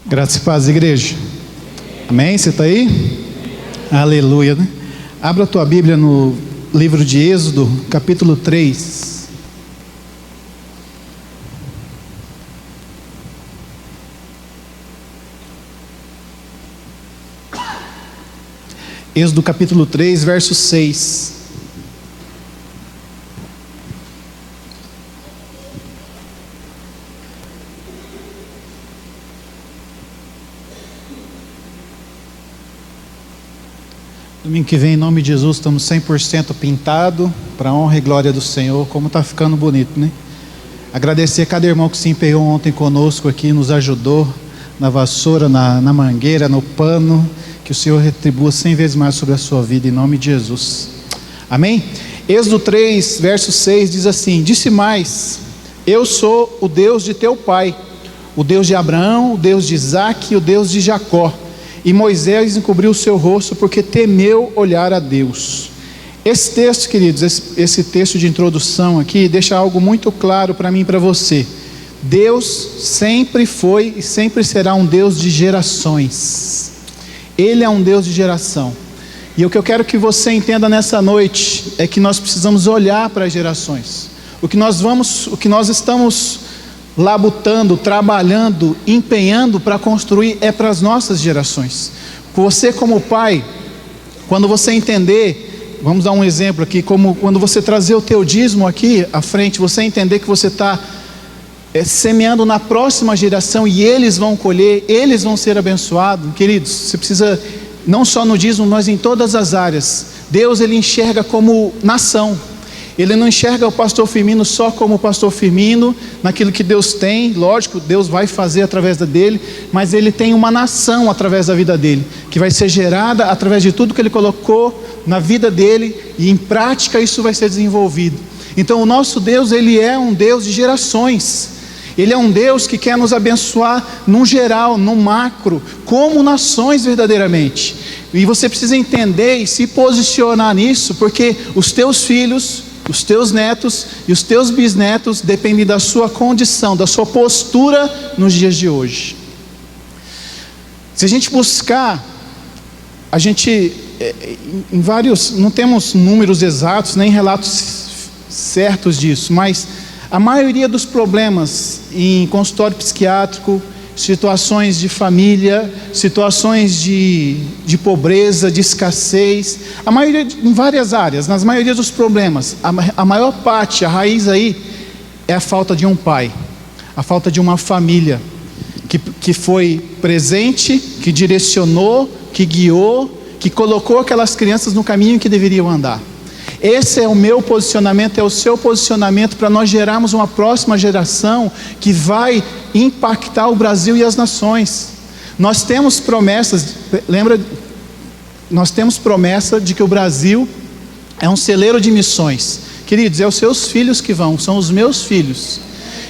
Graça e paz, igreja. Amém? Você está aí? Aleluia, né? Abra a tua Bíblia no livro de Êxodo, capítulo 3. Êxodo capítulo 3, verso 6. Domingo que vem, em nome de Jesus, estamos 100% pintado para a honra e glória do Senhor. Como está ficando bonito, né? Agradecer a cada irmão que se empenhou ontem conosco aqui, nos ajudou na vassoura, na mangueira, no pano. Que o Senhor retribua 100 vezes mais sobre a sua vida, em nome de Jesus. Amém? Êxodo 3, verso 6 diz assim: disse mais: eu sou o Deus de teu pai, o Deus de Abraão, o Deus de Isaque e o Deus de Jacó. E Moisés encobriu o seu rosto porque temeu olhar a Deus. Esse texto, queridos, esse texto de introdução aqui deixa algo muito claro para mim e para você. Deus sempre foi e sempre será um Deus de gerações. Ele é um Deus de geração. E o que eu quero que você entenda nessa noite é que nós precisamos olhar para as gerações. O que nós estamos labutando, trabalhando, empenhando para construir é para as nossas gerações. Você como pai, quando você entender, vamos dar um exemplo aqui, como quando você trazer o teu dízimo aqui à frente, você entender que você está semeando na próxima geração e eles vão colher, eles vão ser abençoados. Queridos, você precisa, não só no dízimo, mas em todas as áreas. Deus, Ele enxerga como nação. Ele não enxerga o pastor Firmino só como pastor Firmino, naquilo que Deus tem. Lógico, Deus vai fazer através dele, mas Ele tem uma nação através da vida dele, que vai ser gerada através de tudo que Ele colocou na vida dele, e em prática isso vai ser desenvolvido. Então o nosso Deus, Ele é um Deus de gerações. Ele é um Deus que quer nos abençoar num geral, num macro, como nações verdadeiramente. E você precisa entender e se posicionar nisso, porque os teus filhos, os teus netos e os teus bisnetos dependem da sua condição, da sua postura nos dias de hoje. Se a gente buscar, a gente, em vários, não temos números exatos, nem relatos certos disso, mas a maioria dos problemas em consultório psiquiátrico, situações de família, situações de pobreza, de escassez, a maioria, em várias áreas, nas maioria dos problemas, a maior parte, a raiz aí, é a falta de um pai, a falta de uma família, que foi presente, que direcionou, que guiou, que colocou aquelas crianças no caminho que deveriam andar. Esse é o meu posicionamento, é o seu posicionamento, para nós gerarmos uma próxima geração que vai impactar o Brasil e as nações. Nós temos promessas, lembra? Nós temos promessa de que o Brasil é um celeiro de missões. Queridos, é os seus filhos que vão, são os meus filhos.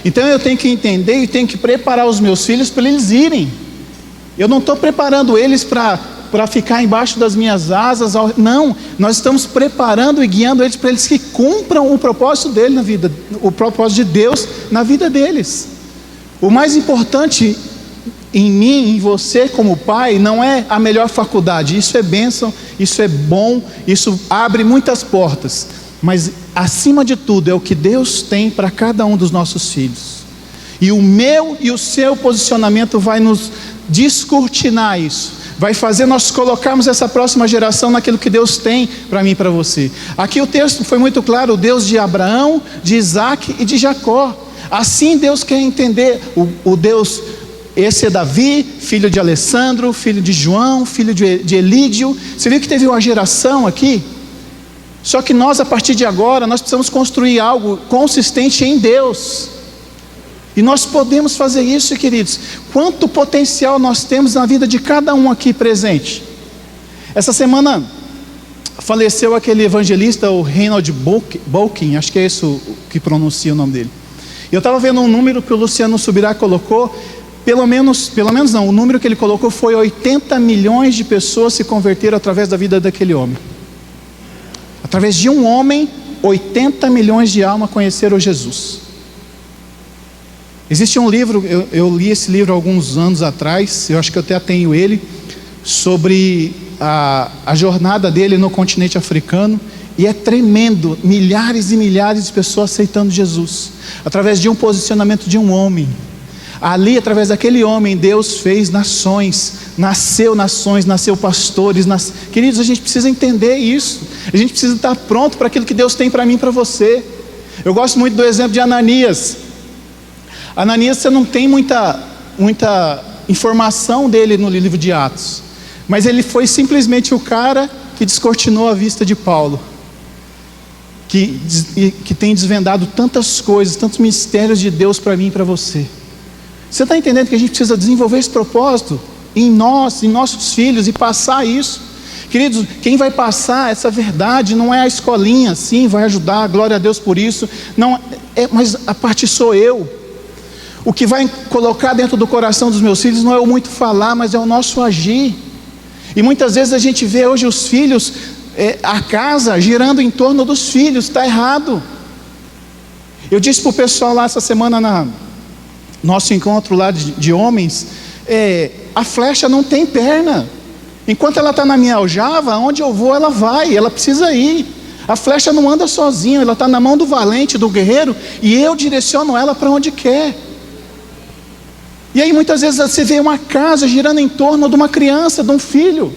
Então eu tenho que entender e tenho que preparar os meus filhos para eles irem. Eu não estou preparando eles para ficar embaixo das minhas asas. Não, nós estamos preparando e guiando eles para eles que cumpram o propósito dele na vida, o propósito de Deus na vida deles. O mais importante em mim, em você como pai, não é a melhor faculdade. Isso é bênção, isso é bom, isso abre muitas portas, mas acima de tudo é o que Deus tem para cada um dos nossos filhos. E o meu e o seu posicionamento vai nos descortinar isso, vai fazer nós colocarmos essa próxima geração naquilo que Deus tem para mim e para você. Aqui o texto foi muito claro: o Deus de Abraão, de Isaque e de Jacó. Assim Deus quer entender o Deus. Esse é Davi, filho de Alessandro, filho de João, filho de Elídio. Você viu que teve uma geração aqui? Só que nós, a partir de agora, nós precisamos construir algo consistente em Deus. E nós podemos fazer isso, queridos. Quanto potencial nós temos na vida de cada um aqui presente. Essa semana faleceu aquele evangelista, o Reinhard Bonnke, acho que é isso que pronuncia o nome dele. Eu estava vendo um número que o Luciano Subirá colocou, pelo menos não, o número que ele colocou foi 80 milhões de pessoas se converteram através da vida daquele homem. Através de um homem, 80 milhões de almas conheceram Jesus. Existe um livro, eu li esse livro há alguns anos atrás, eu acho que eu até tenho ele, sobre a jornada dele no continente africano, e é tremendo, milhares e milhares de pessoas aceitando Jesus, através de um posicionamento de um homem. Ali, através daquele homem, Deus fez nações, nasceu pastores. Queridos, a gente precisa entender isso, a gente precisa estar pronto para aquilo que Deus tem para mim e para você. Eu gosto muito do exemplo de Ananias. Ananias, você não tem muita informação dele no livro de Atos, mas ele foi simplesmente o cara que descortinou a vista de Paulo, que tem desvendado tantas coisas, tantos mistérios de Deus para mim e para você. Você está entendendo que a gente precisa desenvolver esse propósito em nós, em nossos filhos, e passar isso? Queridos, quem vai passar essa verdade não é a escolinha, sim, vai ajudar, glória a Deus por isso, não, mas a parte sou eu. O que vai colocar dentro do coração dos meus filhos não é o muito falar, mas é o nosso agir. E muitas vezes a gente vê hoje os filhos, a casa girando em torno dos filhos, está errado. Eu disse para o pessoal lá essa semana, nosso encontro lá de homens, a flecha não tem perna. Enquanto ela está na minha aljava, onde eu vou ela vai, ela precisa ir. A flecha não anda sozinha, ela está na mão do valente, do guerreiro, e eu direciono ela para onde quer. E aí muitas vezes você vê uma casa girando em torno de uma criança, de um filho.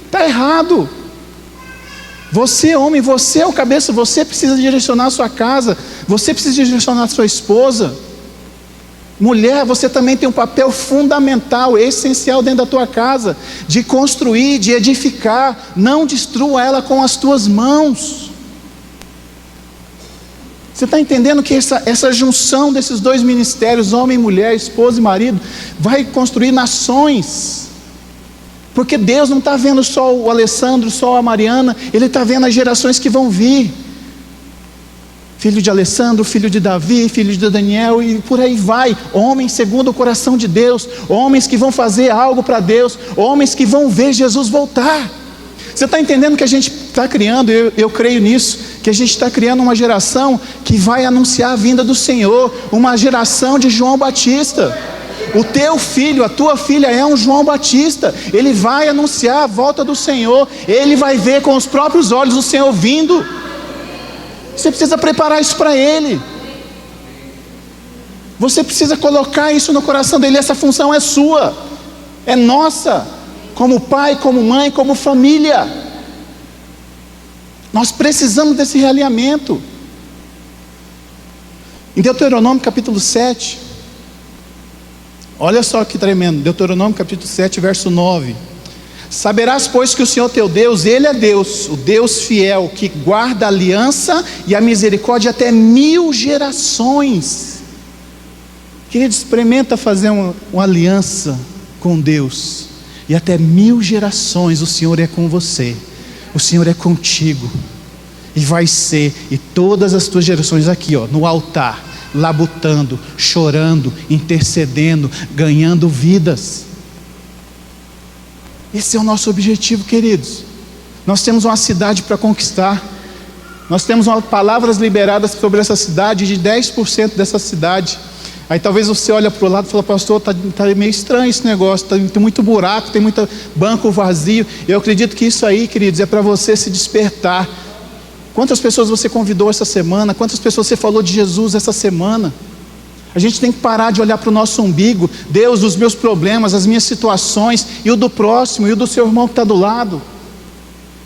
Está errado. Você, homem, você é o cabeça, você precisa direcionar a sua casa, você precisa direcionar a sua esposa. Mulher, você também tem um papel fundamental, essencial dentro da tua casa, de construir, de edificar. Não destrua ela com as tuas mãos. Você está entendendo que essa junção desses dois ministérios, homem e mulher, esposa e marido, vai construir nações? Porque Deus não está vendo só o Alessandro, só a Mariana, Ele está vendo as gerações que vão vir. Filho de Alessandro, filho de Davi, filho de Daniel, e por aí vai. Homens segundo o coração de Deus, homens que vão fazer algo para Deus, homens que vão ver Jesus voltar. Você está entendendo que a gente está criando, eu creio nisso, que a gente está criando uma geração que vai anunciar a vinda do Senhor, uma geração de João Batista. O teu filho, a tua filha é um João Batista, ele vai anunciar a volta do Senhor, ele vai ver com os próprios olhos o Senhor vindo. Você precisa preparar isso para ele, você precisa colocar isso no coração dele. Essa função é sua, é nossa, como pai, como mãe, como família. Nós precisamos desse realinhamento. Em Deuteronômio capítulo 7, olha só que tremendo, Deuteronômio capítulo 7, verso 9. Saberás, pois, que o Senhor teu Deus, Ele é Deus, o Deus fiel, que guarda a aliança e a misericórdia até 1000 gerações. Querido, experimenta fazer uma aliança com Deus, e até 1000 gerações o Senhor é com você, o Senhor é contigo, e vai ser, e todas as tuas gerações aqui, no altar, labutando, chorando, intercedendo, ganhando vidas. Esse é o nosso objetivo, queridos. Nós temos uma cidade para conquistar, nós temos palavras liberadas sobre essa cidade, de 10% dessa cidade. Aí talvez você olhe para o lado e fala: pastor, está meio estranho esse negócio, tem muito buraco, tem muito banco vazio. Eu acredito que isso aí, queridos, é para você se despertar. Quantas pessoas você convidou essa semana? Quantas pessoas você falou de Jesus essa semana? A gente tem que parar de olhar para o nosso umbigo. Deus, os meus problemas, as minhas situações, e o do próximo, e o do seu irmão que está do lado.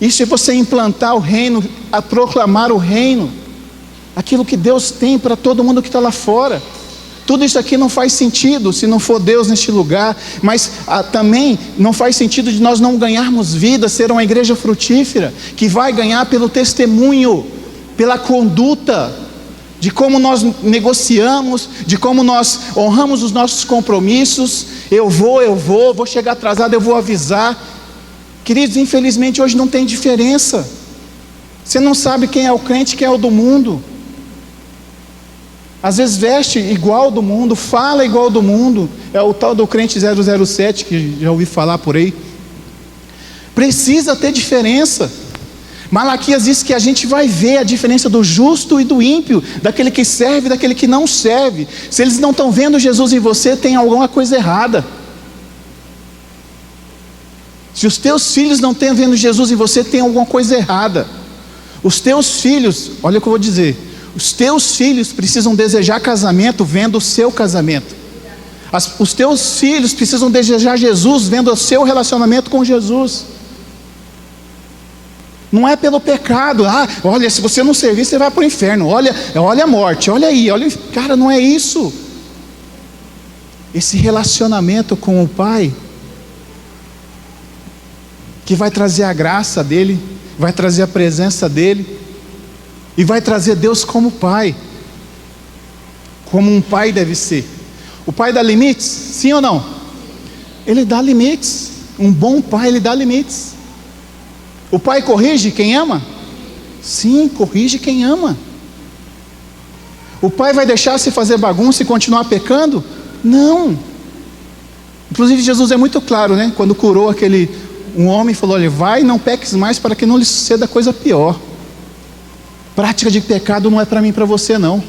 Isso é você implantar o reino, a proclamar o reino, aquilo que Deus tem para todo mundo que está lá fora. Tudo isso aqui não faz sentido se não for Deus neste lugar, mas também não faz sentido de nós não ganharmos vida, ser uma igreja frutífera, que vai ganhar pelo testemunho, pela conduta, de como nós negociamos, de como nós honramos os nossos compromissos. Eu vou chegar atrasado, eu vou avisar. Queridos, infelizmente hoje não tem diferença. Você não sabe quem é o crente, quem é o do mundo. Às vezes veste igual do mundo, fala igual do mundo. É o tal do crente 007 que já ouvi falar por aí. Precisa ter diferença. Malaquias diz que a gente vai ver a diferença do justo e do ímpio, daquele que serve e daquele que não serve. Se eles não estão vendo Jesus em você, tem alguma coisa errada. Se os teus filhos não estão vendo Jesus em você, tem alguma coisa errada. Os teus filhos, olha o que eu vou dizer, os teus filhos precisam desejar casamento vendo o seu casamento. Os teus filhos precisam desejar Jesus vendo o seu relacionamento com Jesus. Não é pelo pecado. Olha, se você não servir, você vai para o inferno. Olha a morte, olha aí, cara, não é isso. Esse relacionamento com o Pai, que vai trazer a graça dEle, vai trazer a presença dEle, e vai trazer Deus como Pai, como um pai deve ser. O pai dá limites? Sim ou não? Ele dá limites. Um bom pai, ele dá limites. O pai corrige quem ama? Sim, corrige quem ama. O pai vai deixar se fazer bagunça e continuar pecando? Não. Inclusive Jesus é muito claro, né? Quando curou um homem, falou: olha, vai, não peques mais para que não lhe suceda coisa pior. Prática de pecado não é para mim e para você não.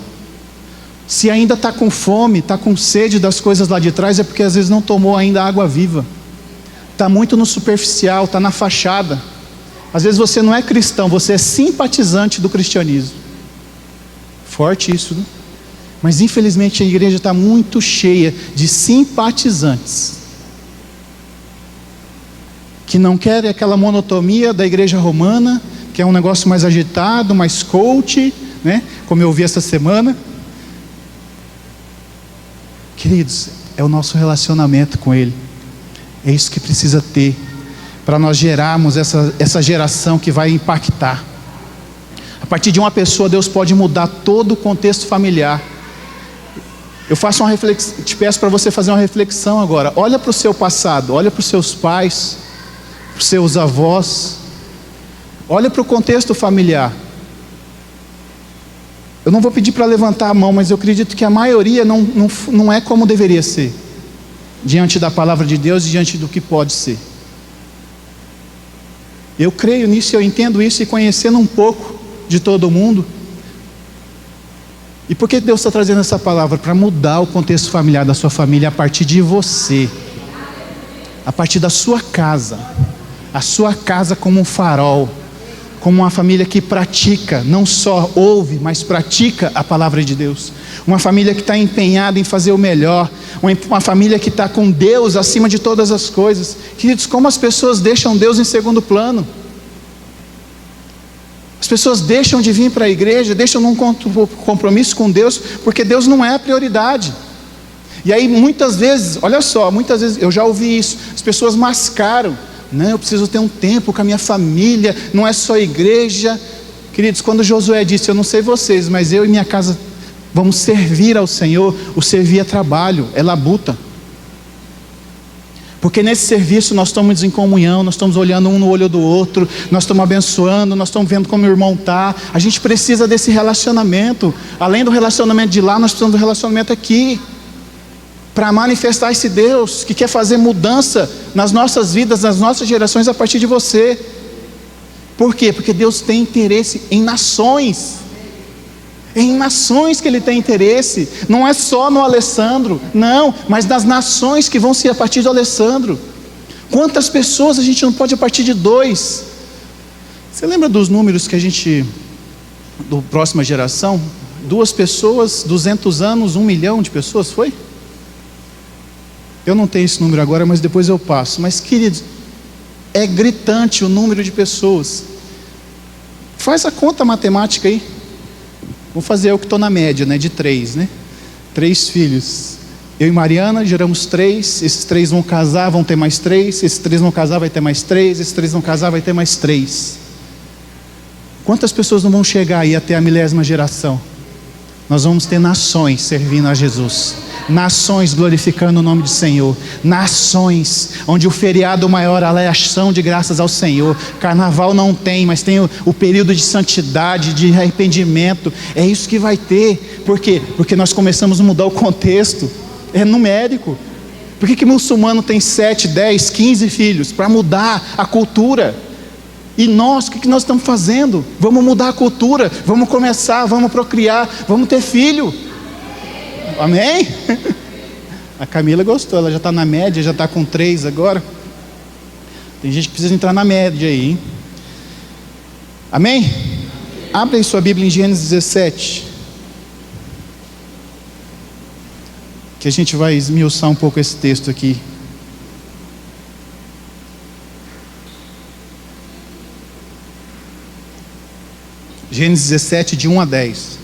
Se ainda está com fome, está com sede das coisas lá de trás, é porque às vezes não tomou ainda água viva. Está muito no superficial, está na fachada. Às vezes você não é cristão, você é simpatizante do cristianismo. Forte isso, né? Mas infelizmente a igreja está muito cheia de simpatizantes, que não querem aquela monotonia da igreja romana, que é um negócio mais agitado, mais coach, né? Como eu ouvi essa semana. Queridos, é o nosso relacionamento com Ele. É isso que precisa ter, para nós gerarmos essa geração que vai impactar. A partir de uma pessoa, Deus pode mudar todo o contexto familiar. Eu faço uma reflexão, te peço para você fazer uma reflexão agora. Olha para o seu passado, olha para os seus pais, para os seus avós, olha para o contexto familiar. Eu não vou pedir para levantar a mão, mas eu acredito que a maioria não é como deveria ser, diante da palavra de Deus e diante do que pode ser. Eu creio nisso, eu entendo isso, e conhecendo um pouco de todo mundo. E por que Deus está trazendo essa palavra? Para mudar o contexto familiar da sua família a partir de você, a partir da sua casa, a sua casa como um farol, como uma família que pratica, não só ouve, mas pratica a palavra de Deus. Uma família que está empenhada em fazer o melhor, uma família que está com Deus acima de todas as coisas. Queridos, como as pessoas deixam Deus em segundo plano? As pessoas deixam de vir para a igreja, deixam num compromisso com Deus, porque Deus não é a prioridade. E aí muitas vezes, olha só, muitas vezes eu já ouvi isso, as pessoas mascaram: não, eu preciso ter um tempo com a minha família, não é só igreja. Queridos, quando Josué disse: eu não sei vocês, mas eu e minha casa vamos servir ao Senhor, o servir é trabalho, é labuta. Porque nesse serviço nós estamos em comunhão, nós estamos olhando um no olho do outro, nós estamos abençoando, nós estamos vendo como o irmão está. A gente precisa desse relacionamento. Além do relacionamento de lá, nós precisamos do relacionamento aqui, para manifestar esse Deus que quer fazer mudança nas nossas vidas, nas nossas gerações, a partir de você. Por quê? Porque Deus tem interesse em nações. É em nações que Ele tem interesse. Não é só no Alessandro, não, mas nas nações que vão ser a partir do Alessandro. Quantas pessoas a gente não pode a partir de 2? Você lembra dos números que a gente, do próxima geração? 2 pessoas, 200 anos, 1 milhão de pessoas, foi? Eu não tenho esse número agora, mas depois eu passo. Mas queridos, é gritante o número de pessoas. Faz a conta matemática aí. Vou fazer eu que estou na média, né, de 3, né? 3 filhos. Eu e Mariana geramos 3. Esses 3 vão casar, vão ter mais 3. Esses 3 vão casar, vai ter mais 3. Esses 3 vão casar, vai ter mais 3. Quantas pessoas não vão chegar aí até a 1000ª geração? Nós vamos ter nações servindo a Jesus, nações glorificando o nome do Senhor, nações onde o feriado maior é a ação de graças ao Senhor. Carnaval não tem, mas tem o período de santidade, de arrependimento. É isso que vai ter. Por quê? Porque nós começamos a mudar o contexto. É numérico. Por que muçulmano tem 7, 10, 15 filhos? Para mudar a cultura. E nós, o que nós estamos fazendo? Vamos mudar a cultura, vamos começar, vamos procriar, vamos ter filho. Amém? A Camila gostou, ela já está na média, já está com 3 agora. Tem gente que precisa entrar na média aí, hein? Amém? Abre aí sua Bíblia em Gênesis 17. Que a gente vai esmiuçar um pouco esse texto aqui. Gênesis 17, de 1 a 10.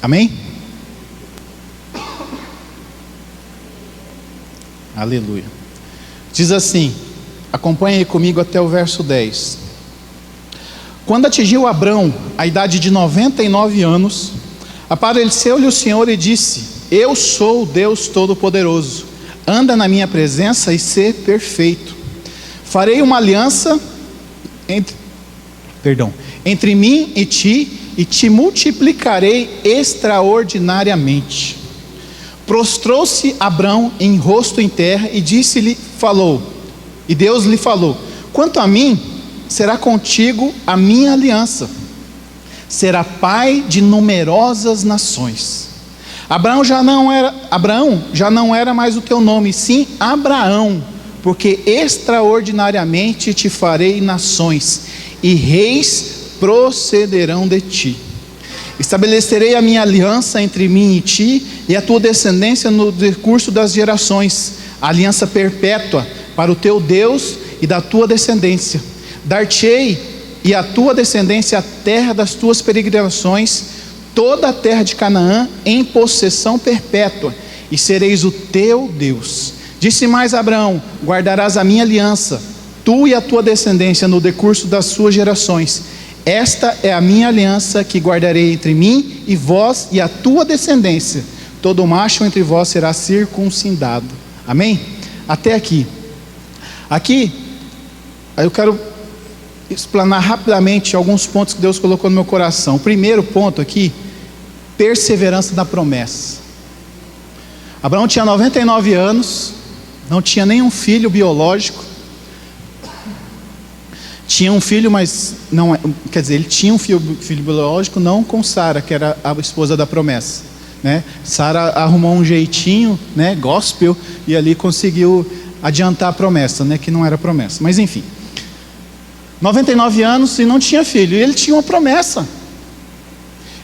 Amém? Aleluia. Diz assim, acompanhe aí comigo até o verso 10. Quando atingiu Abrão a idade de 99 anos, apareceu-lhe o Senhor e disse: eu sou o Deus Todo-Poderoso, anda na minha presença e sê perfeito. Farei uma aliança entre mim e te multiplicarei extraordinariamente. Prostrou-se Abrão em rosto em terra e e Deus lhe falou: quanto a mim, será contigo a minha aliança, será pai de numerosas nações. Abraão já não era mais o teu nome, sim Abraão, porque extraordinariamente te farei nações, e reis procederão de ti. Estabelecerei a minha aliança entre mim e ti, e a tua descendência no decurso das gerações, aliança perpétua para o teu Deus e da tua descendência. Dar-te-ei e a tua descendência a terra das tuas peregrinações, toda a terra de Canaã em possessão perpétua, e sereis o teu Deus. Disse mais Abraão: guardarás a minha aliança, tu e a tua descendência no decurso das suas gerações. Esta é a minha aliança que guardarei entre mim e vós e a tua descendência. Todo macho entre vós será circuncidado. Amém? Até aqui. Aqui, eu quero explanar rapidamente alguns pontos que Deus colocou no meu coração. O primeiro ponto aqui, perseverança na promessa. Abraão tinha 99 anos, não tinha nenhum filho biológico. Tinha um filho, mas não, quer dizer, ele tinha um filho biológico, não com Sara, que era a esposa da promessa, né? Sara arrumou um jeitinho, né, gospel, e ali conseguiu adiantar a promessa, né, que não era promessa. Mas enfim, 99 anos e não tinha filho, e ele tinha uma promessa.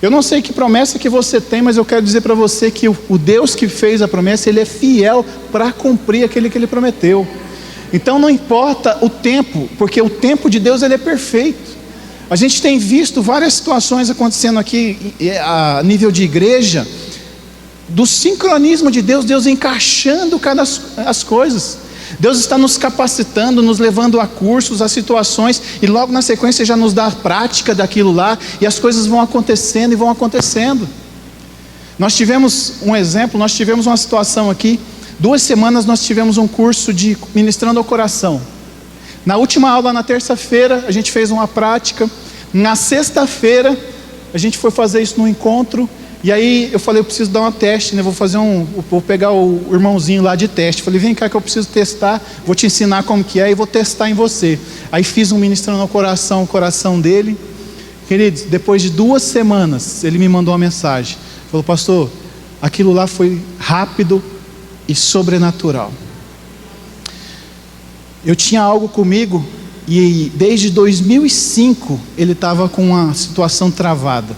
Eu não sei que promessa que você tem, mas eu quero dizer para você que o Deus que fez a promessa, Ele é fiel para cumprir aquele que Ele prometeu. Então não importa o tempo, porque o tempo de Deus ele é perfeito. A gente tem visto várias situações acontecendo aqui a nível de igreja, do sincronismo de Deus, Deus encaixando as coisas. Deus está nos capacitando, nos levando a cursos, a situações, e logo na sequência já nos dá a prática daquilo lá, e as coisas vão acontecendo e vão acontecendo. Nós tivemos um exemplo, nós tivemos uma situação aqui. 2 semanas nós tivemos um curso de ministrando ao coração. Na última aula, na terça-feira, a gente fez uma prática. Na sexta-feira, a gente foi fazer isso no encontro. E aí eu falei, eu preciso dar um teste, né? Vou pegar o irmãozinho lá de teste. Falei, vem cá que eu preciso testar, vou te ensinar como que é e vou testar em você. Aí fiz um ministrando ao coração, o coração dele. Queridos, depois de 2 semanas, ele me mandou uma mensagem. Falou, pastor, aquilo lá foi rápido e sobrenatural. Eu tinha algo comigo e desde 2005 ele estava com uma situação travada.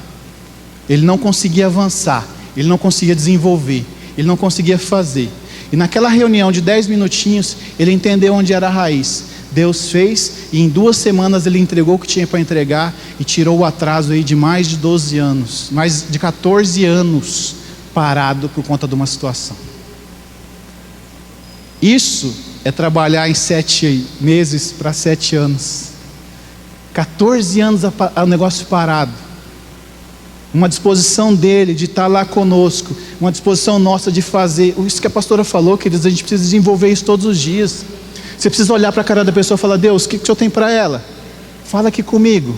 Ele não conseguia avançar, ele não conseguia desenvolver, ele não conseguia fazer. E naquela reunião de 10 minutinhos, ele entendeu onde era a raiz. Deus fez e em 2 semanas ele entregou o que tinha para entregar e tirou o atraso aí de mais de 12 anos, mais de 14 anos parado por conta de uma situação. Isso é trabalhar em 7 meses para 7 anos. 14 anos o negócio parado. Uma disposição dele de estar lá conosco, uma disposição nossa de fazer. Isso que a pastora falou, queridos, a gente precisa desenvolver isso todos os dias. Você precisa olhar para a cara da pessoa e falar: Deus, o que o Senhor tem para ela? Fala aqui comigo.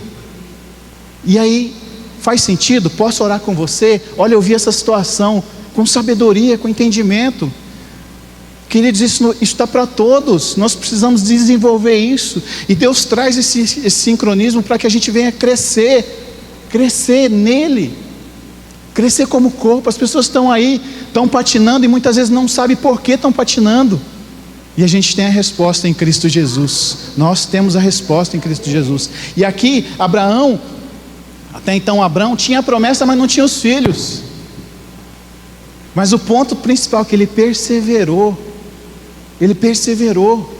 E aí, faz sentido? Posso orar com você? Olha, eu vi essa situação com sabedoria, com entendimento. Queridos, isso está para todos. Nós precisamos desenvolver isso. E Deus traz esse sincronismo para que a gente venha crescer nele, crescer como corpo. As pessoas estão aí, estão patinando e muitas vezes não sabem por que estão patinando. E a gente tem a resposta em Cristo Jesus. Nós temos a resposta em Cristo Jesus. E aqui, Abraão, até então Abraão tinha a promessa, mas não tinha os filhos. Mas o ponto principal é que ele perseverou. Ele perseverou.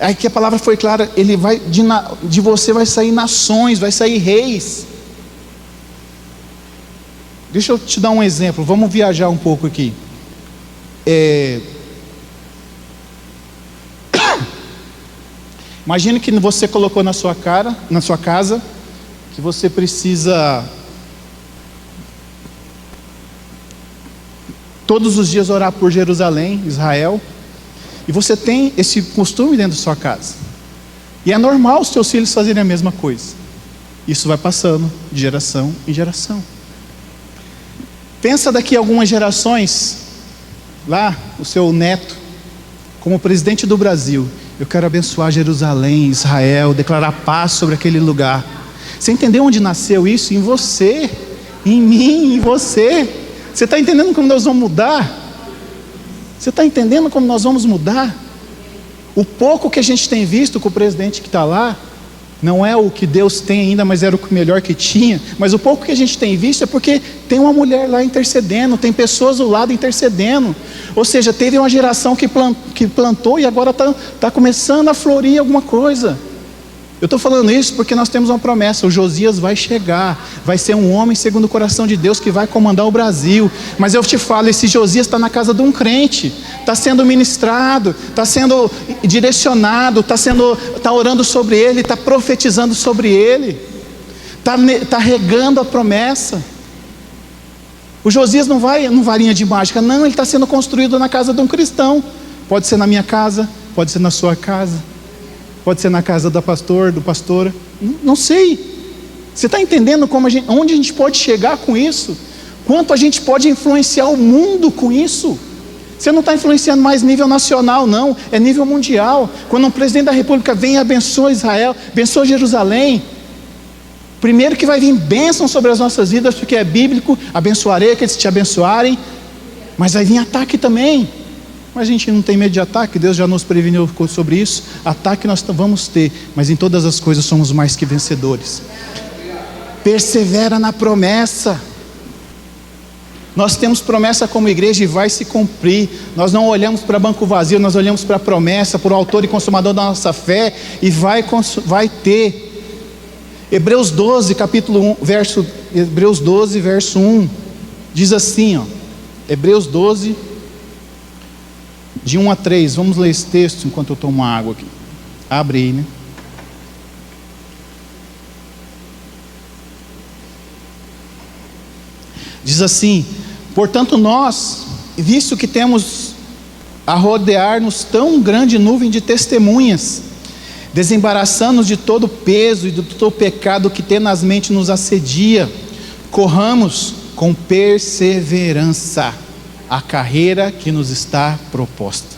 Aí que a palavra foi clara: ele vai, de você vai sair nações, vai sair reis. Deixa eu te dar um exemplo. Vamos viajar um pouco aqui. Imagine que você colocou na sua casa, que você precisa todos os dias orar por Jerusalém, Israel. E você tem esse costume dentro da sua casa. E é normal os seus filhos fazerem a mesma coisa. Isso vai passando de geração em geração. Pensa daqui a algumas gerações, lá o seu neto, como presidente do Brasil: eu quero abençoar Jerusalém, Israel, declarar paz sobre aquele lugar. Você entendeu onde nasceu isso? Em você, em mim, em você. Você está entendendo como nós vamos mudar? Você está entendendo como nós vamos mudar? O pouco que a gente tem visto com o presidente que está lá, não é o que Deus tem ainda, mas era o melhor que tinha. Mas o pouco que a gente tem visto é porque tem uma mulher lá intercedendo, tem pessoas do lado intercedendo. Ou seja, teve uma geração que plantou e agora está começando a florir alguma coisa. Eu estou falando isso porque nós temos uma promessa: o Josias vai chegar, vai ser um homem segundo o coração de Deus que vai comandar o Brasil. Mas eu te falo, esse Josias está na casa de um crente, está sendo ministrado, está sendo direcionado, está orando sobre ele, está profetizando sobre ele, está regando a promessa. O Josias não vai varinha de mágica, não, ele está sendo construído na casa de um cristão. Pode ser na minha casa, pode ser na sua casa, pode ser na casa do pastora, não sei. Você está entendendo onde a gente pode chegar com isso? Quanto a gente pode influenciar o mundo com isso? Você não está influenciando mais nível nacional, não, é nível mundial. Quando um presidente da república vem e abençoa Israel, abençoa Jerusalém, primeiro que vai vir bênção sobre as nossas vidas, porque é bíblico: abençoarei aqueles que te abençoarem. Mas vai vir ataque também. Mas a gente não tem medo de ataque, Deus já nos preveniu sobre isso. Ataque nós vamos ter, mas em todas as coisas somos mais que vencedores. Persevera na promessa. Nós temos promessa como igreja e vai se cumprir. Nós não olhamos para banco vazio, nós olhamos para a promessa, para o autor e consumador da nossa fé, e vai ter. Hebreus 12, Hebreus 12, verso 1, diz assim, Hebreus 12, de 1 a 3, vamos ler esse texto enquanto eu tomo água aqui. Abre aí, né? Diz assim: portanto nós, visto que temos a rodear-nos tão grande nuvem de testemunhas, desembaraçando-nos de todo o peso e de todo o pecado que tenazmente nos assedia, corramos com perseverança a carreira que nos está proposta,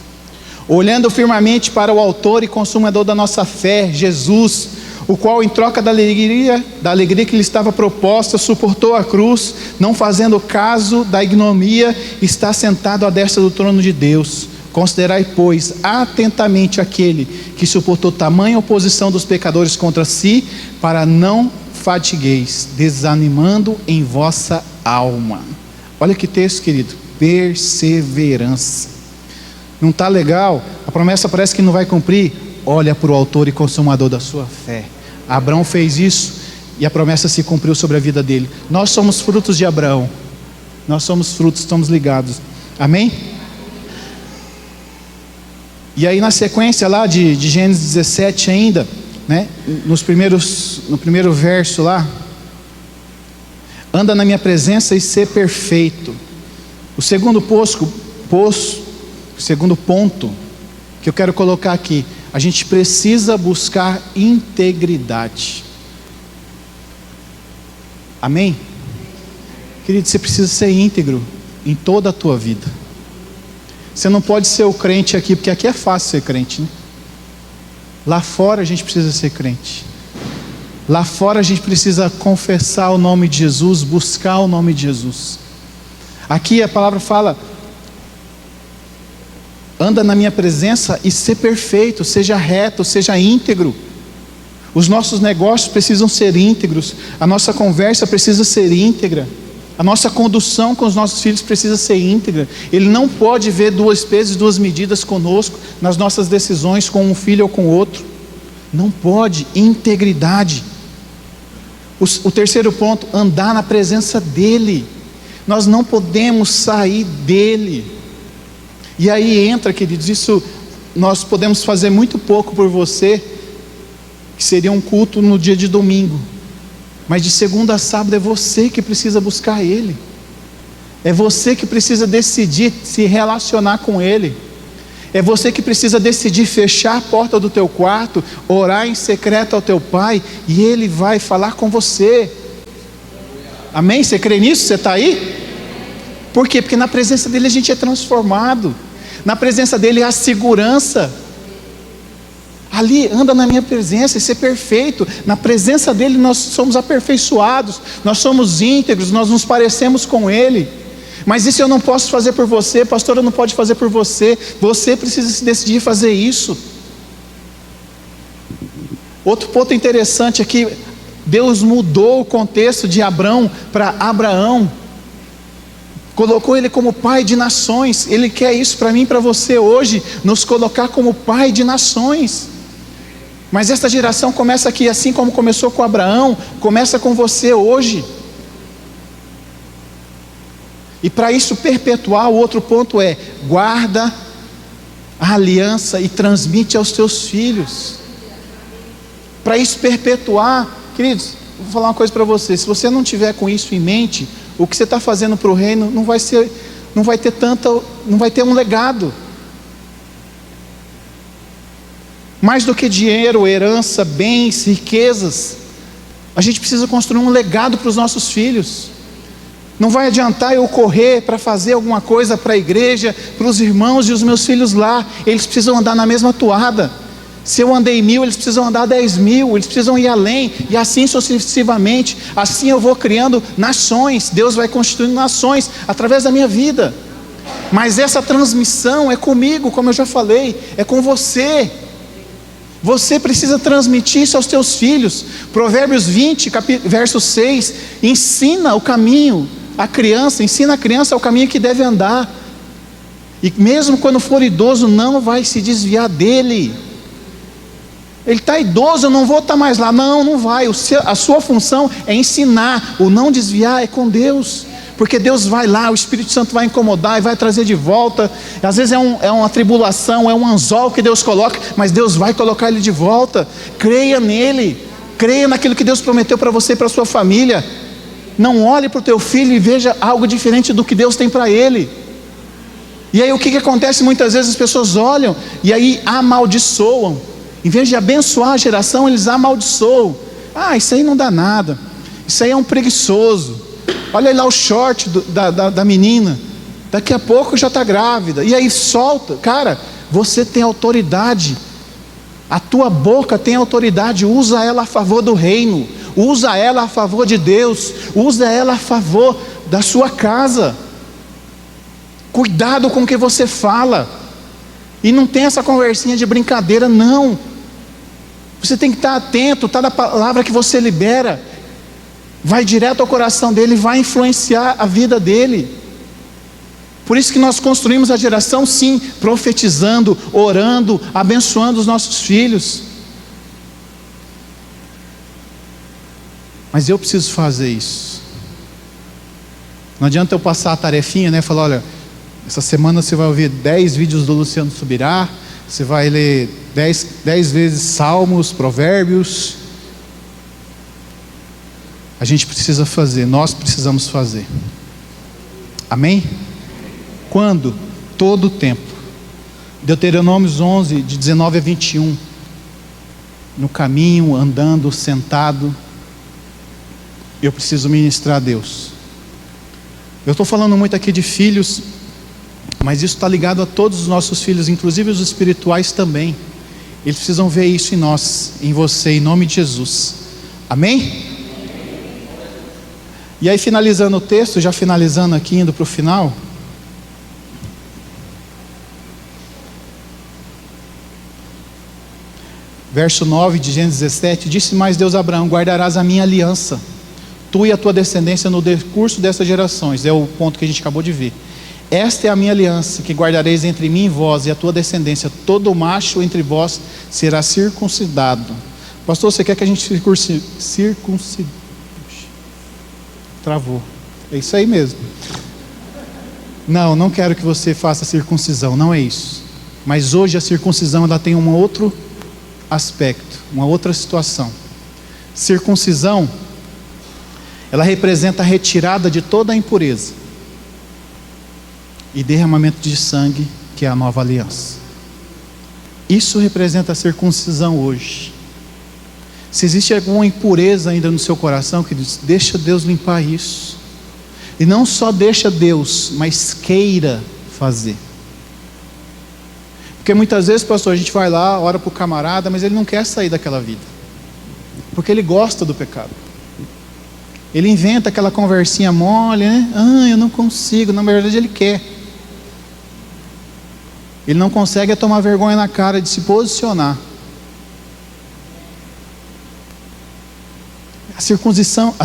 olhando firmemente para o autor e consumador da nossa fé, Jesus, o qual, em troca da alegria que lhe estava proposta, suportou a cruz, não fazendo caso da ignomia, está sentado à destra do trono de Deus. Considerai, pois, atentamente aquele que suportou tamanha oposição dos pecadores contra si, para não fatigueis, desanimando em vossa alma. Olha que texto, querido: perseverança. Não está legal? A promessa parece que não vai cumprir. Olha para o autor e consumador da sua fé. Abraão fez isso e a promessa se cumpriu sobre a vida dele. Nós somos frutos de Abraão. Nós somos frutos, estamos ligados. Amém? E aí na sequência lá de Gênesis 17 ainda, né? No primeiro verso lá: anda na minha presença e ser perfeito. O segundo ponto que eu quero colocar aqui. A gente precisa buscar integridade. Amém? Querido, você precisa ser íntegro em toda a tua vida. Você não pode ser o crente aqui, porque aqui é fácil ser crente, né? Lá fora a gente precisa ser crente. Lá fora a gente precisa confessar o nome de Jesus, buscar o nome de Jesus. Aqui a palavra fala: anda na minha presença e ser perfeito, seja reto, seja íntegro. Os nossos negócios precisam ser íntegros, a nossa conversa precisa ser íntegra, a nossa condução com os nossos filhos precisa ser íntegra. Ele não pode ver duas pesos, duas medidas conosco, nas nossas decisões com um filho ou com outro. Não pode. Integridade. O terceiro ponto, andar na presença dEle. Nós não podemos sair dEle. E aí entra, queridos, isso nós podemos fazer muito pouco por você, que seria um culto no dia de domingo, mas de segunda a sábado é você que precisa buscar Ele, é você que precisa decidir se relacionar com Ele, é você que precisa decidir fechar a porta do teu quarto, orar em secreto ao teu Pai, e Ele vai falar com você. Amém? Você crê nisso? Você está aí? Por quê? Porque na presença dEle a gente é transformado, na presença dEle há segurança. Ali, anda na minha presença e ser perfeito. Na presença dEle nós somos aperfeiçoados, nós somos íntegros, nós nos parecemos com Ele. Mas isso eu não posso fazer por você, pastor, eu não pode fazer por você. Você precisa se decidir fazer isso. Outro ponto interessante aqui, Deus mudou o contexto de Abrão para Abraão, colocou ele como pai de nações. Ele quer isso para mim e para você hoje, nos colocar como pai de nações. Mas esta geração começa aqui, assim como começou com Abraão, começa com você hoje. E para isso perpetuar, o outro ponto é: guarda a aliança e transmite aos teus filhos. Para isso perpetuar, queridos, vou falar uma coisa para você: se você não tiver com isso em mente, o que você está fazendo para o reino não vai ter um legado. Mais do que dinheiro, herança, bens, riquezas, a gente precisa construir um legado para os nossos filhos. Não vai adiantar eu correr para fazer alguma coisa para a igreja, para os irmãos e os meus filhos lá. Eles precisam andar na mesma toada. Se eu andei 1000, eles precisam andar 10.000, eles precisam ir além, e assim sucessivamente. Assim eu vou criando nações. Deus vai constituindo nações através da minha vida. Mas essa transmissão é comigo, como eu já falei, é com você. Você precisa transmitir isso aos teus filhos. Provérbios 20, verso 6, ensina o caminho à criança, ensina a criança o caminho que deve andar, e mesmo quando for idoso, não vai se desviar dele. Ele está idoso, eu não vou estar mais lá. Não, não vai. A sua função é ensinar. O não desviar é com Deus, porque Deus vai lá, o Espírito Santo vai incomodar e vai trazer de volta. Às vezes é uma tribulação, é um anzol que Deus coloca, mas Deus vai colocar ele de volta. Creia nele, creia naquilo que Deus prometeu para você e para a sua família. Não olhe para o teu filho e veja algo diferente do que Deus tem para ele. E aí o que acontece? Muitas vezes as pessoas olham e aí amaldiçoam. Em vez de abençoar a geração, eles amaldiçoam. Ah, isso aí não dá nada, isso aí é um preguiçoso. Olha lá o short da menina, daqui a pouco já está grávida. E aí solta. Cara, você tem autoridade, a tua boca tem autoridade. Usa ela a favor do reino, usa ela a favor de Deus, usa ela a favor da sua casa. Cuidado com o que você fala. E não tem essa conversinha de brincadeira, não. Você tem que estar atento. Tá na palavra que você libera, vai direto ao coração dele, vai influenciar a vida dele. Por isso que nós construímos a geração, sim, profetizando, orando, abençoando os nossos filhos. Mas eu preciso fazer isso. Não adianta eu passar a tarefinha, né? Falar, olha, essa semana você vai ouvir 10 vídeos do Luciano Subirá, você vai ler 10 vezes Salmos, Provérbios. A gente precisa fazer, nós precisamos fazer. Amém? Quando? Todo o tempo. Deuteronômio 11, de 19 a 21. No caminho, andando, sentado, eu preciso ministrar a Deus. Eu estou falando muito aqui de filhos, mas isso está ligado a todos os nossos filhos, inclusive os espirituais também. Eles precisam ver isso em nós, em você, em nome de Jesus. Amém? E aí, finalizando o texto, já finalizando aqui, indo para o final. Verso 9 de Gênesis 17, disse mais Deus a Abraão: guardarás a minha aliança, tu e a tua descendência no decurso dessas gerações. É o ponto que a gente acabou de ver. Esta é a minha aliança, que guardareis entre mim e vós e a tua descendência. Todo macho entre vós será circuncidado. Pastor, você quer que a gente circuncide? Travou. É isso aí mesmo. Não quero que você faça circuncisão, não é isso. Mas hoje a circuncisão ela tem um outro aspecto, uma outra situação. Circuncisão, ela representa a retirada de toda a impureza e derramamento de sangue, que é a nova aliança. Isso representa a circuncisão hoje. Se existe alguma impureza ainda no seu coração, que diz, deixa Deus limpar isso. E não só deixa Deus, mas queira fazer. Porque muitas vezes, pastor, a gente vai lá, ora para o camarada, mas ele não quer sair daquela vida, porque ele gosta do pecado. Ele inventa aquela conversinha mole, né? Eu não consigo. Na verdade ele quer. Ele não consegue tomar vergonha na cara de se posicionar. A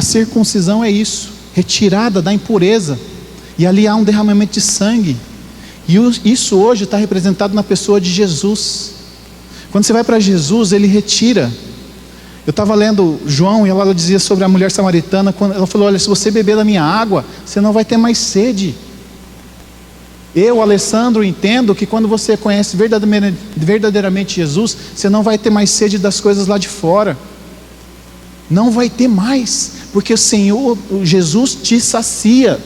circuncisão é isso, retirada da impureza, e ali há um derramamento de sangue, e isso hoje está representado na pessoa de Jesus. Quando você vai para Jesus, ele retira. Eu estava lendo João, e ela dizia sobre a mulher samaritana, quando ela falou: olha, se você beber da minha água, você não vai ter mais sede. Eu, Alessandro, entendo que quando você conhece verdadeiramente Jesus, você não vai ter mais sede das coisas lá de fora. Não vai ter mais, porque o Senhor, Jesus te sacia.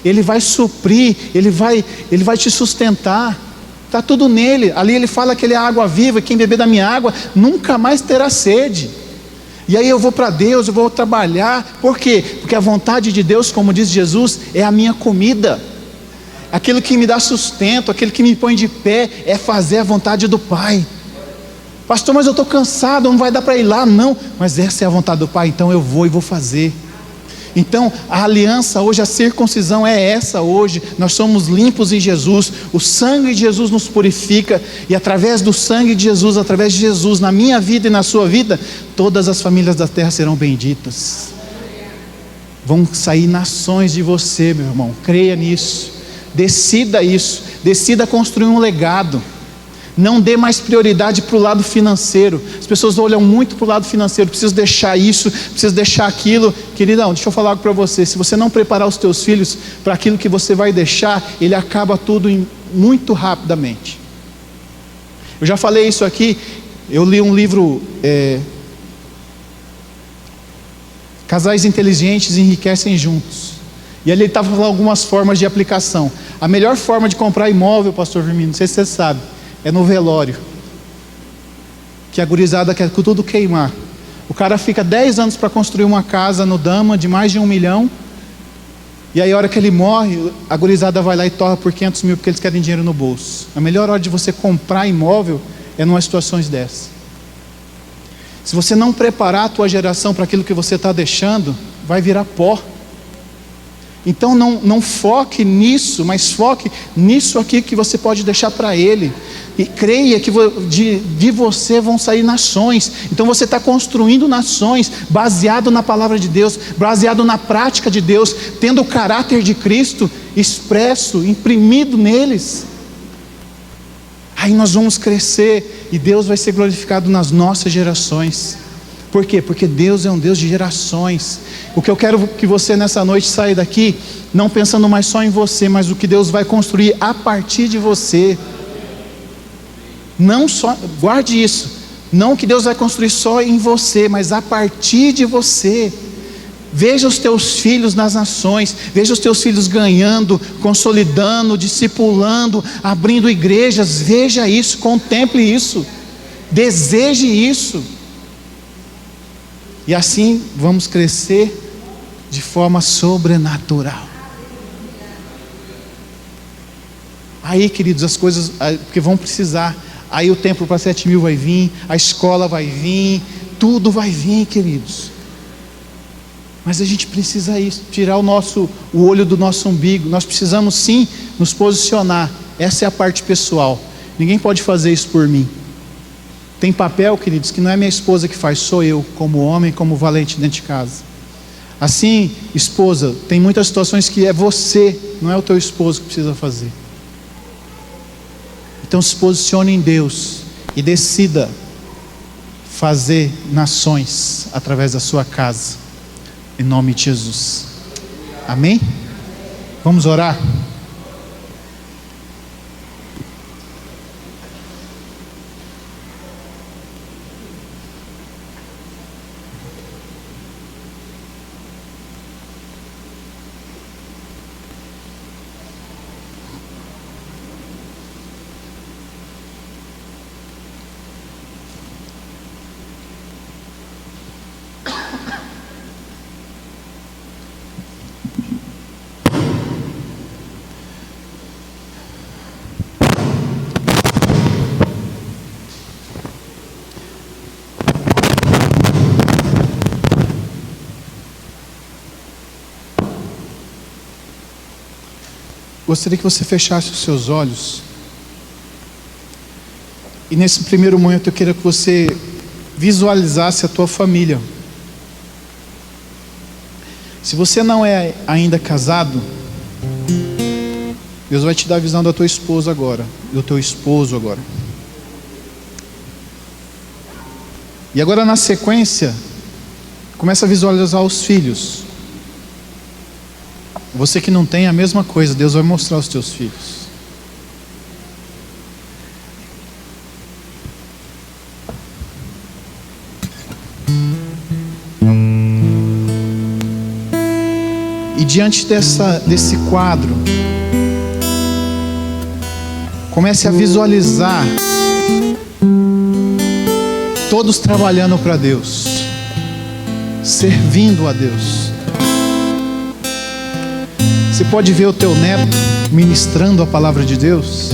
Ele vai suprir, Ele vai te sustentar. Está tudo nele. Ali ele fala que ele é a água viva, quem beber da minha água nunca mais terá sede. E aí eu vou para Deus, eu vou trabalhar. Por quê? Porque a vontade de Deus, como diz Jesus, é a minha comida. Aquilo que me dá sustento, aquilo que me põe de pé, é fazer a vontade do Pai. Pastor, mas eu estou cansado, não vai dar para ir lá. Não, mas essa é a vontade do Pai, então eu vou e vou fazer. Então a aliança hoje, a circuncisão é essa hoje. Nós somos limpos em Jesus, o sangue de Jesus nos purifica, e através do sangue de Jesus, através de Jesus, na minha vida e na sua vida, todas as famílias da terra serão benditas. Vão sair nações de você, meu irmão, creia nisso. Decida isso, decida construir um legado. Não dê mais prioridade para o lado financeiro. As pessoas olham muito para o lado financeiro. Preciso deixar isso, preciso deixar aquilo. Queridão, deixa eu falar algo para você. Se você não preparar os teus filhos para aquilo que você vai deixar, ele acaba tudo muito rapidamente. Eu já falei isso aqui. Eu li um livro, Casais Inteligentes Enriquecem Juntos. E ali ele estava falando algumas formas de aplicação. A melhor forma de comprar imóvel, pastor Firmino, não sei se você sabe, é no velório. Que a gurizada quer tudo queimar. O cara fica 10 anos para construir uma casa no Dama de mais de 1 milhão. E aí a hora que ele morre, a gurizada vai lá e torra por 500 mil, porque eles querem dinheiro no bolso. A melhor hora de você comprar imóvel é em situações dessas. Se você não preparar a tua geração para aquilo que você está deixando, vai virar pó. Então não foque nisso, mas foque nisso aqui que você pode deixar para ele. E creia que de você vão sair nações. Então você está construindo nações, baseado na palavra de Deus, baseado na prática de Deus, tendo o caráter de Cristo expresso, imprimido neles. Aí nós vamos crescer e Deus vai ser glorificado nas nossas gerações. Por quê? Porque Deus é um Deus de gerações. O que eu quero que você nessa noite saia daqui, não pensando mais só em você, mas o que Deus vai construir a partir de você. Não só, guarde isso, não que Deus vai construir só em você, mas a partir de você. Veja os teus filhos nas nações, veja os teus filhos ganhando, consolidando, discipulando, abrindo igrejas. Veja isso, contemple isso, deseje isso, e assim vamos crescer de forma sobrenatural. Aí, queridos, as coisas, porque vão precisar, aí o templo para 7.000 vai vir, a escola vai vir, tudo vai vir, queridos. Mas a gente precisa isso, tirar o olho do nosso umbigo. Nós precisamos sim nos posicionar. Essa é a parte pessoal. Ninguém pode fazer isso por mim. Tem papel, queridos, que não é minha esposa que faz, sou eu, como homem, como valente dentro de casa. Assim, esposa, tem muitas situações que é você, não é o teu esposo que precisa fazer. Então se posicione em Deus e decida fazer nações através da sua casa. Em nome de Jesus. Amém? Vamos orar? Gostaria que você fechasse os seus olhos. E nesse primeiro momento eu queria que você visualizasse a tua família. Se você não é ainda casado, Deus vai te dar a visão da tua esposa agora, do teu esposo agora. E agora na sequência, começa a visualizar os filhos. Você que não tem, a mesma coisa, Deus vai mostrar os teus filhos. E diante desse quadro, comece a visualizar todos trabalhando para Deus, servindo a Deus. Você pode ver o teu neto ministrando a palavra de Deus.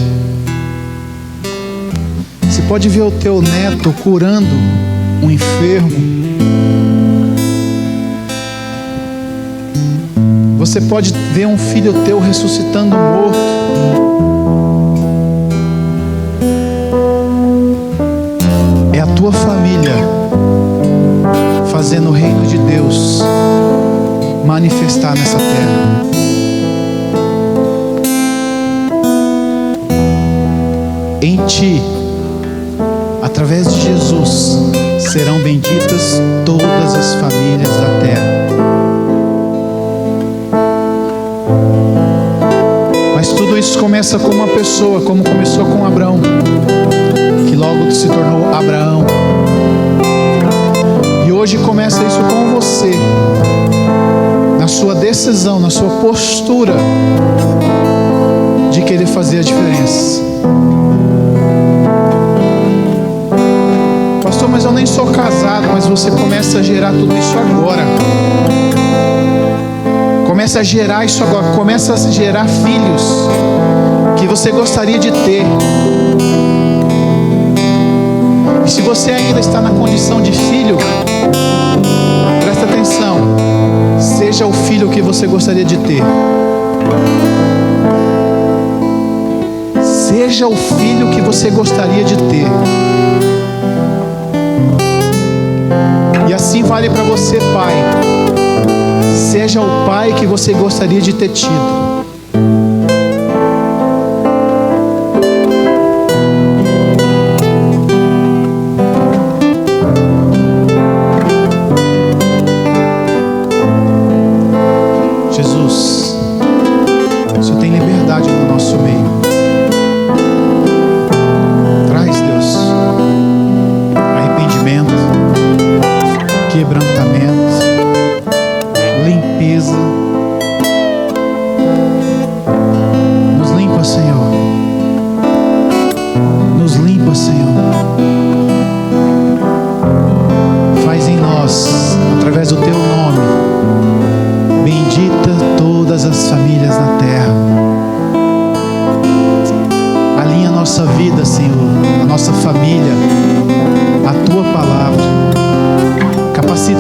Você pode ver o teu neto curando um enfermo. Você pode ver um filho teu ressuscitando um morto. É a tua família fazendo o reino de Deus manifestar nessa terra. Em ti, através de Jesus, serão benditas todas as famílias da terra. Mas tudo isso começa com uma pessoa, como começou com Abraão, que logo se tornou Abraão. E hoje começa isso com você, na sua decisão, na sua postura de querer fazer a diferença. Pastor, mas eu nem sou casado. Mas você começa a gerar tudo isso agora. Começa a gerar isso agora. Começa a gerar filhos que você gostaria de ter. E se você ainda está na condição de filho, presta atenção. Seja o filho que você gostaria de ter. Seja o filho que você gostaria de ter. E assim vale para você, pai. Seja o pai que você gostaria de ter tido. Jesus, o Senhor tem liberdade no nosso meio. Traz, Deus, arrependimento, quebrantamento,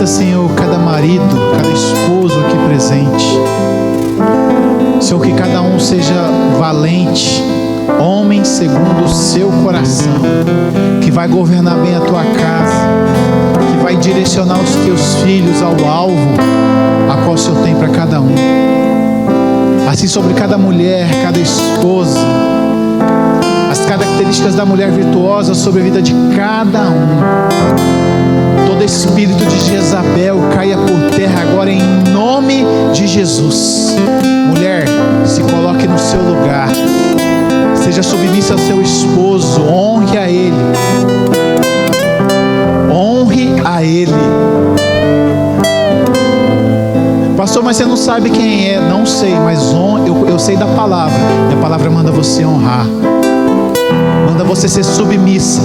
Capacita, Senhor, cada marido, cada esposo aqui presente. Senhor, que cada um seja valente, homem segundo o seu coração, que vai governar bem a tua casa, que vai direcionar os teus filhos ao alvo a qual o Senhor tem para cada um. Assim sobre cada mulher, cada esposa, as características da mulher virtuosa sobre a vida de cada um. Todo espírito de Jezabel caia por terra agora em nome de Jesus. Mulher, se coloque no seu lugar, seja submissa ao seu esposo, honre a ele, honre a ele. Pastor, mas você não sabe quem é. Não sei, mas eu sei da palavra, e a palavra manda você honrar, manda você ser submissa.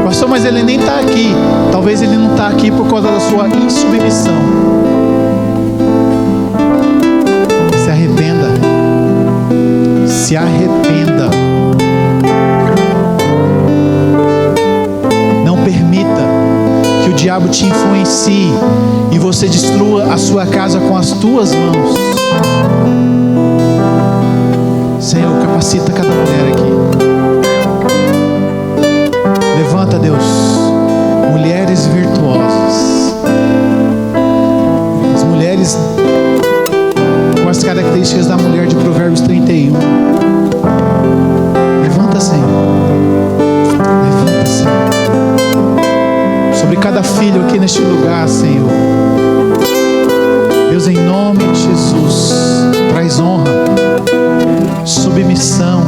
Pastor, mas ele nem está aqui. Talvez ele não está aqui por causa da sua insubmissão. Se arrependa. Se arrependa. Não permita que o diabo te influencie e você destrua a sua casa com as tuas mãos. Senhor, capacita cada mulher aqui. Levanta, Deus, mulheres virtuosas, as mulheres com as características da mulher de Provérbios 31. Levanta, Senhor. Levanta, Senhor. Sobre cada filho aqui neste lugar, Senhor. Deus, em nome de Jesus, traz honra, submissão,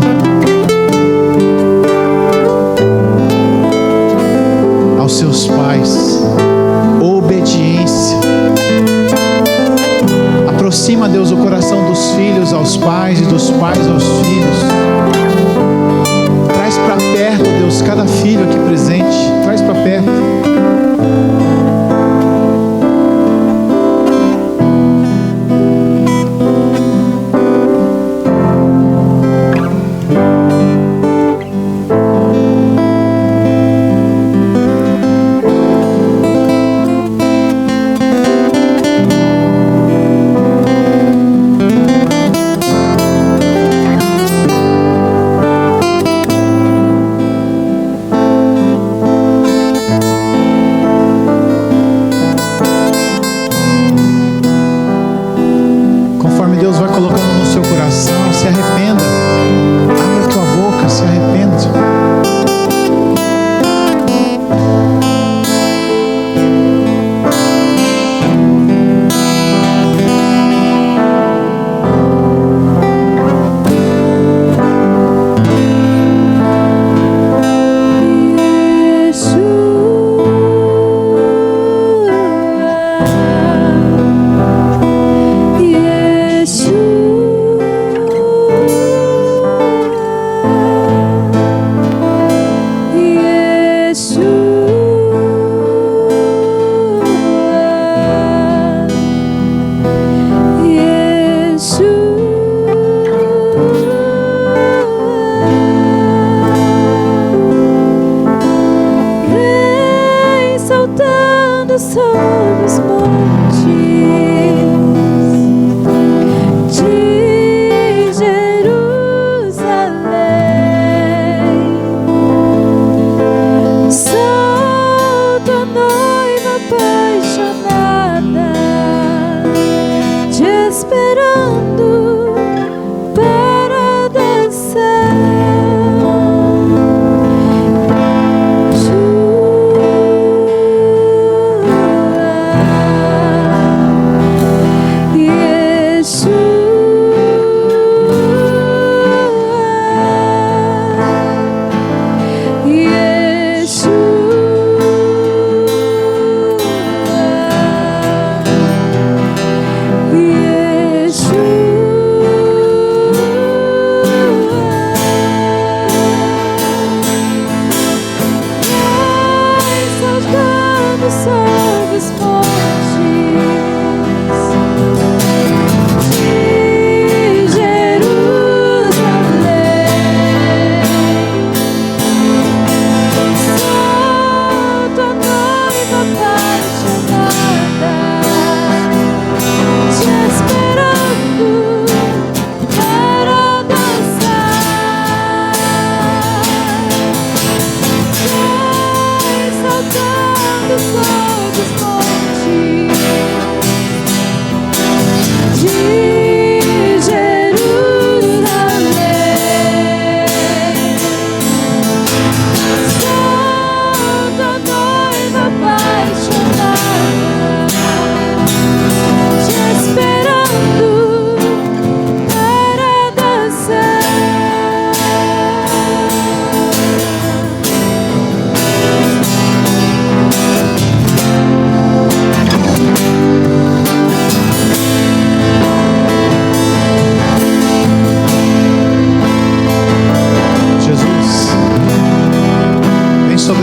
aos seus pais, obediência. Aproxima, Deus, o coração dos filhos aos pais e dos pais aos filhos. Traz para perto, Deus, cada filho aqui presente. Traz para perto.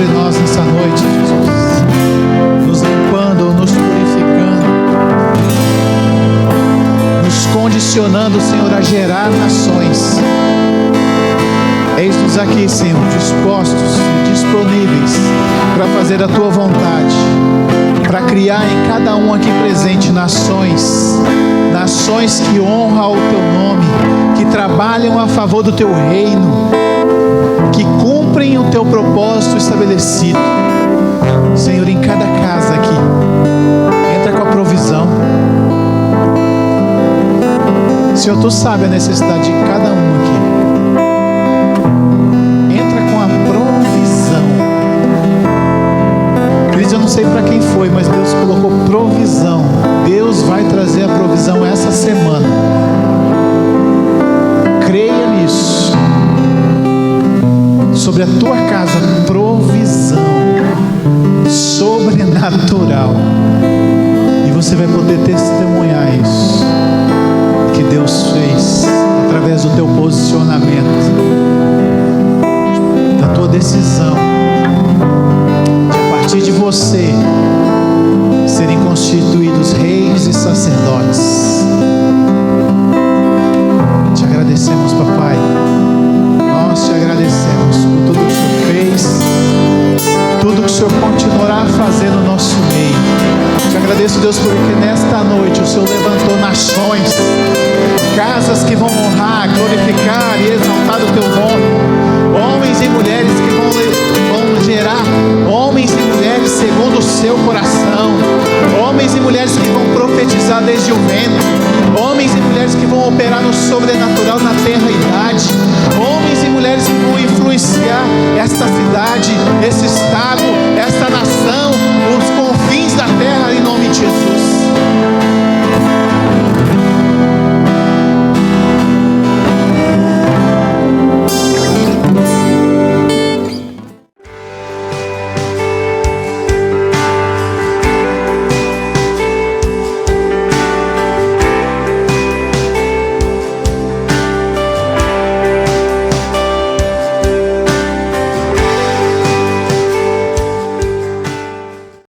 sobre nós nessa noite, Jesus, nos limpando, nos purificando, nos condicionando, Senhor, a gerar nações. Eis-nos aqui, Senhor, dispostos e disponíveis para fazer a Tua vontade, para criar em cada um aqui presente nações que honram o Teu nome, que trabalham a favor do Teu reino, que cumprem o Teu propósito estabelecido. Senhor, em cada casa aqui, entra com a provisão. Senhor, Tu sabe a necessidade de cada um aqui. Eu não sei para quem foi, mas Deus colocou provisão. Deus vai trazer a provisão essa semana. Creia nisso. Sobre a tua casa, provisão sobrenatural. E você vai poder testemunhar isso que Deus fez através do teu posicionamento, da tua decisão de você serem constituídos reis e sacerdotes. Te agradecemos, papai. Nós te agradecemos por tudo que o Senhor fez, tudo que o Senhor continuará a fazer no nosso meio. Te agradeço, Deus, porque nesta noite o Senhor levantou nações, casas que vão honrar, glorificar e exaltar o teu nome, homens e mulheres que vão gerar homens e mulheres segundo o seu coração, homens e mulheres que vão profetizar desde o ventre, homens e mulheres que vão operar no sobrenatural na tenra-idade, homens e mulheres que vão influenciar esta cidade, esse estado,